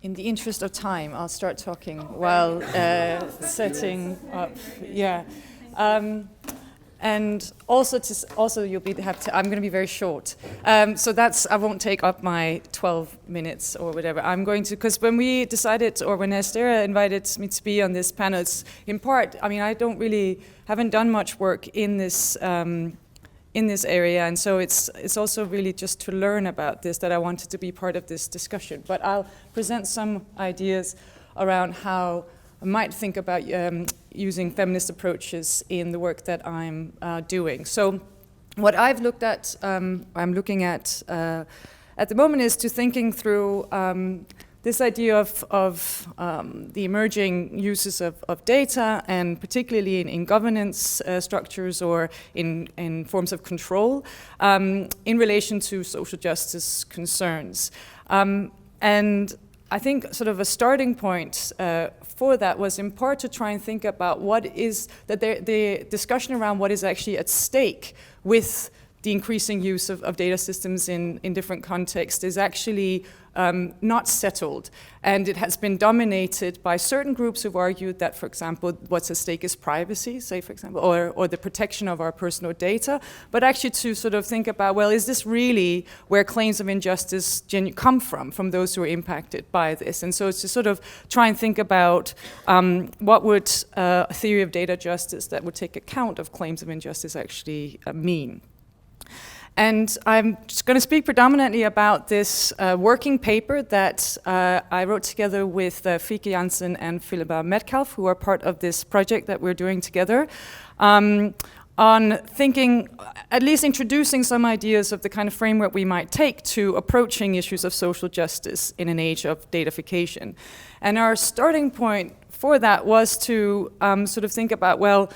In the interest of time, I'll start talking while setting up. Yeah. And also you'll I'm going to be very short. So I won't take up my 12 minutes or whatever. I'm going to, because when we decided, or when Estera invited me to be on this panel, it's in part, I mean, haven't done much work in this area, and so it's also really just to learn about this that I wanted to be part of this discussion. But I'll present some ideas around how I might think about using feminist approaches in the work that I'm doing. So what I've looked at, I'm looking at the moment, is to thinking through this idea of the emerging uses of data, and particularly in governance structures or in forms of control, in relation to social justice concerns. And I think sort of a starting point for that was in part to try and think about what is the discussion around what is actually at stake with the increasing use of data systems in different contexts is actually not settled. And it has been dominated by certain groups who've argued that, for example, what's at stake is privacy, say, for example, or the protection of our personal data. But actually to sort of think about, well, is this really where claims of injustice come from those who are impacted by this? And so it's to sort of try and think about what would a theory of data justice that would take account of claims of injustice actually mean. And I'm just going to speak predominantly about this working paper that I wrote together with Fieke Janssen and Philippa Metcalf, who are part of this project that we're doing together, on thinking, at least introducing some ideas of the kind of framework we might take to approaching issues of social justice in an age of datafication. And our starting point for that was to sort of think about, well,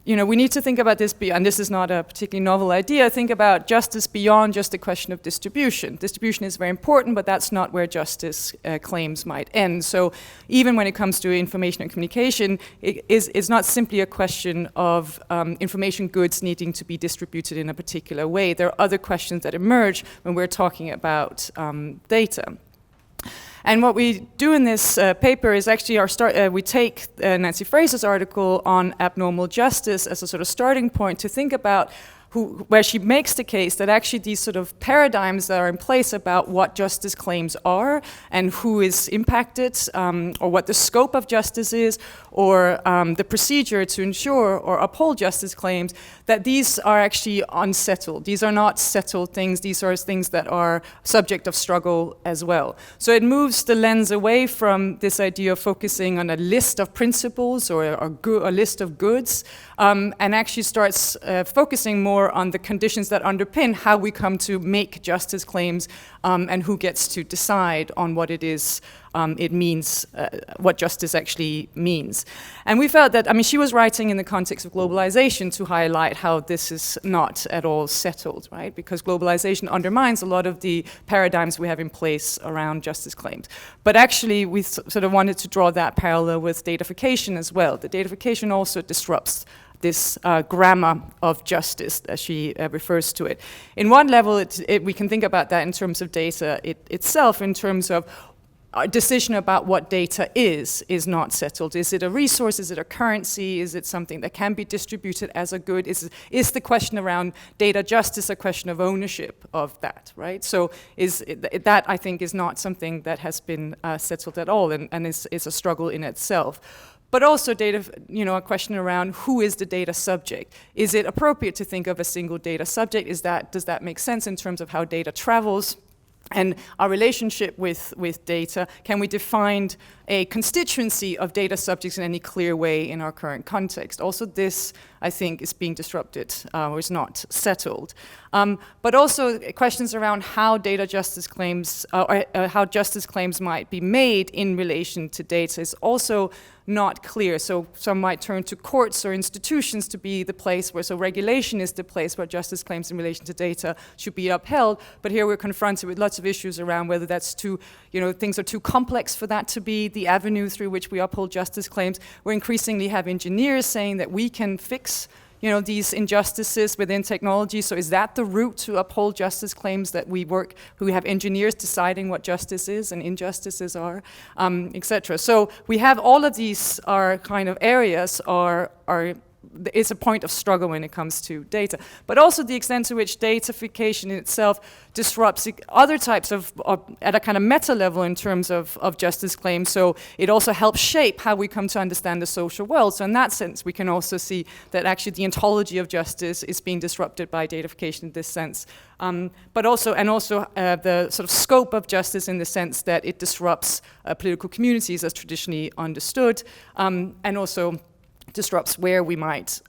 you know, we need to think about this, and this is not a particularly novel idea, think about justice beyond just the question of distribution. Distribution is very important, but that's not where justice claims might end. So even when it comes to information and communication, it's not simply a question of information goods needing to be distributed in a particular way. There are other questions that emerge when we're talking about data. And what we do in this paper is actually we take Nancy Fraser's article on abnormal justice as a sort of starting point to think about where she makes the case that actually these sort of paradigms that are in place about what justice claims are and who is impacted, or what the scope of justice is, or the procedure to ensure or uphold justice claims, that these are actually unsettled. These are not settled things. These are things that are subject of struggle as well. So it moves the lens away from this idea of focusing on a list of principles or a list of goods, and actually starts focusing more on the conditions that underpin how we come to make justice claims, and who gets to decide on what it is it means, what justice actually means. And we felt that, I mean, she was writing in the context of globalization to highlight how this is not at all settled, right? Because globalization undermines a lot of the paradigms we have in place around justice claims. But actually, we sort of wanted to draw that parallel with datafication as well. The datafication also disrupts this grammar of justice, as she refers to it. In one level, we can think about that in terms of data itself, in terms of our decision about what data is not settled. Is it a resource? Is it a currency? Is it something that can be distributed as a good? Is the question around data justice a question of ownership of that, right? So that, I think, is not something that has been settled at all, and is a struggle in itself. But also data, a question around who is the data subject. Is it appropriate to think of a single data subject? Does that make sense in terms of how data travels? And our relationship with data, can we define a constituency of data subjects in any clear way in our current context? Also this, I think, is being disrupted, or is not settled. But also questions around how data justice claims, or how justice claims might be made in relation to data is also not clear. So some might turn to courts or institutions to be the place where, so regulation is the place where justice claims in relation to data should be upheld. But here we're confronted with lots of issues around whether that's too, things are too complex for that to be the avenue through which we uphold justice claims. We increasingly have engineers saying that we can fix these injustices within technology? So is that the route to uphold justice claims, that we have engineers deciding what justice is and injustices are, etc. So we have all of these are kind of areas it's a point of struggle when it comes to data, but also the extent to which datafication in itself disrupts other types of at a kind of meta level in terms of justice claims. So it also helps shape how we come to understand the social world. So in that sense, we can also see that actually the ontology of justice is being disrupted by datafication in this sense. But also the sort of scope of justice in the sense that it disrupts political communities as traditionally understood, and also disrupts where we might,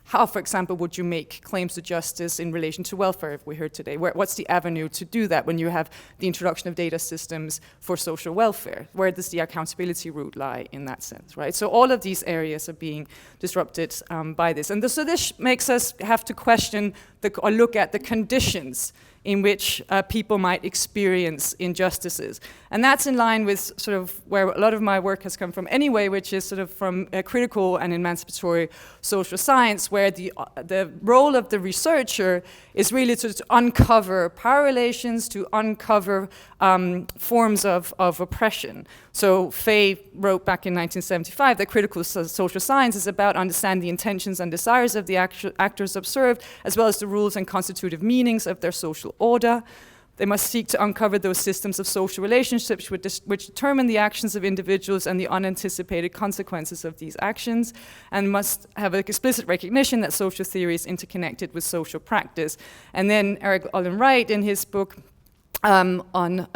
how, for example, would you make claims to justice in relation to welfare, if we heard today? What's the avenue to do that when you have the introduction of data systems for social welfare? Where does the accountability route lie in that sense, right? So all of these areas are being disrupted by this. And so this makes us have to question or look at the conditions in which people might experience injustices. And that's in line with sort of where a lot of my work has come from anyway, which is sort of from critical and emancipatory social science, where the role of the researcher is really to uncover power relations, to uncover forms of oppression. So Fay wrote back in 1975 that critical social science is about understanding the intentions and desires of the actors observed, as well as the rules and constitutive meanings of their social order. They must seek to uncover those systems of social relationships which determine the actions of individuals and the unanticipated consequences of these actions, and must have an explicit recognition that social theory is interconnected with social practice. And then Eric Olin Wright, in his book on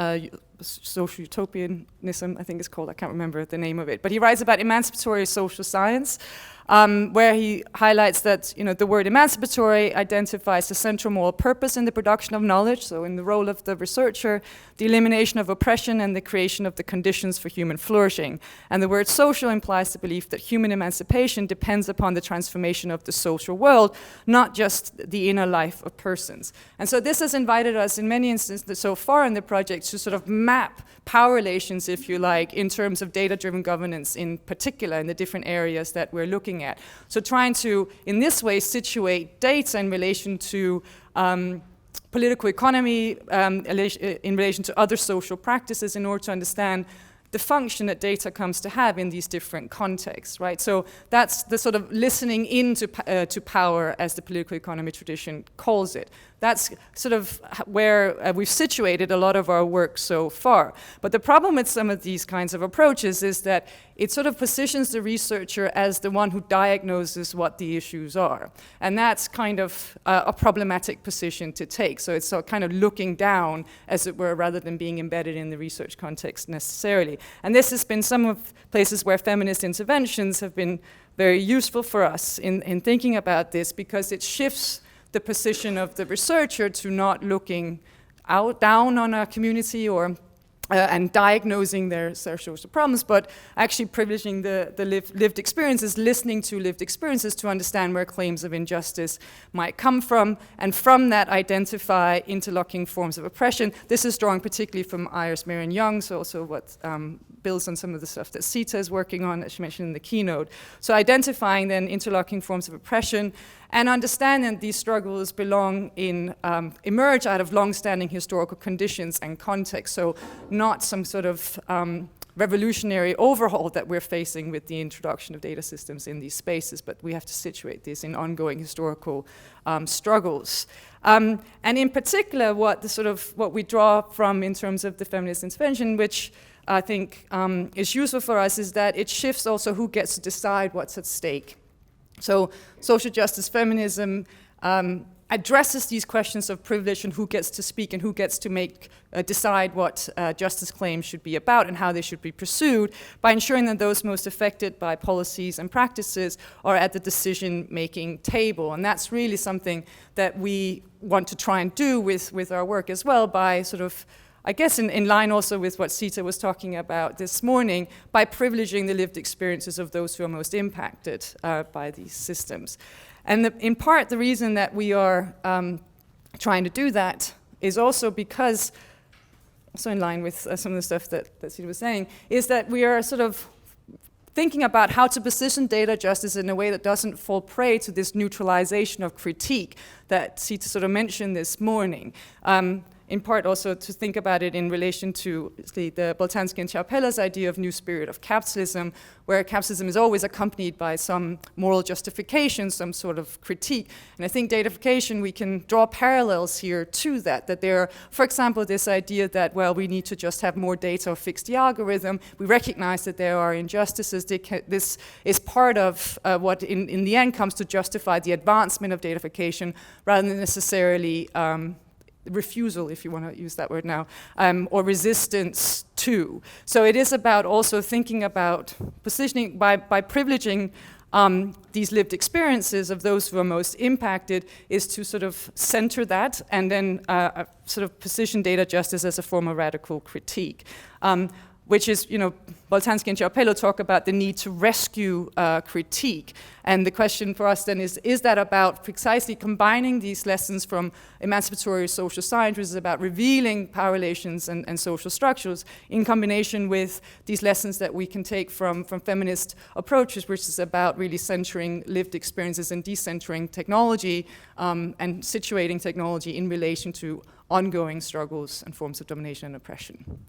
social utopianism, I think it's called, I can't remember the name of it, but he writes about emancipatory social science, where he highlights that the word emancipatory identifies the central moral purpose in the production of knowledge, so in the role of the researcher, the elimination of oppression and the creation of the conditions for human flourishing. And the word social implies the belief that human emancipation depends upon the transformation of the social world, not just the inner life of persons. And so this has invited us in many instances so far in the project to sort of map power relations, if you like, in terms of data-driven governance in particular in the different areas that we're looking at. So trying to, in this way, situate data in relation to political economy, in relation to other social practices, in order to understand the function that data comes to have in these different contexts, right? So that's the sort of listening into to power, as the political economy tradition calls it. That's sort of where we've situated a lot of our work so far. But the problem with some of these kinds of approaches is that it sort of positions the researcher as the one who diagnoses what the issues are. And that's kind of a problematic position to take. So it's sort of kind of looking down, as it were, rather than being embedded in the research context necessarily. And this has been some of places where feminist interventions have been very useful for us in thinking about this, because it shifts the position of the researcher to not looking down on a community or and diagnosing their social problems, but actually privileging the lived experiences, listening to lived experiences to understand where claims of injustice might come from, and from that identify interlocking forms of oppression. This is drawing particularly from Iris Marion Young's, also what builds on some of the stuff that Sita is working on, as she mentioned in the keynote. So identifying then interlocking forms of oppression, and understanding these struggles emerge out of long-standing historical conditions and context. So not some sort of revolutionary overhaul that we're facing with the introduction of data systems in these spaces, but we have to situate this in ongoing historical struggles. And in particular, what we draw from in terms of the feminist intervention, which I think is useful for us, is that it shifts also who gets to decide what's at stake. So social justice feminism addresses these questions of privilege and who gets to speak and who gets to decide what justice claims should be about and how they should be pursued, by ensuring that those most affected by policies and practices are at the decision-making table. And that's really something that we want to try and do with our work as well, by sort of, I guess in line also with what Sita was talking about this morning, by privileging the lived experiences of those who are most impacted by these systems. And in part, the reason that we are trying to do that is also because, also in line with some of the stuff that Sita was saying, is that we are sort of thinking about how to position data justice in a way that doesn't fall prey to this neutralization of critique that Sita sort of mentioned this morning. In part also to think about it in relation to the Boltanski and Ciampello's idea of new spirit of capitalism, where capitalism is always accompanied by some moral justification, some sort of critique. And I think datafication, we can draw parallels here to that there, for example, this idea that, well, we need to just have more data or fix the algorithm. We recognize that there are injustices. This is part of what in the end comes to justify the advancement of datafication rather than necessarily refusal, if you want to use that word now, or resistance to. So it is about also thinking about positioning, by privileging these lived experiences of those who are most impacted, is to sort of center that and then sort of position data justice as a form of radical critique. Which is, Boltanski and Ciampello talk about the need to rescue critique. And the question for us then is that about precisely combining these lessons from emancipatory social science, which is about revealing power relations and social structures, in combination with these lessons that we can take from feminist approaches, which is about really centering lived experiences and decentering technology and situating technology in relation to ongoing struggles and forms of domination and oppression.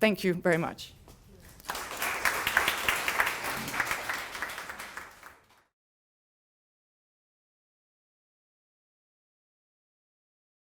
Thank you very much.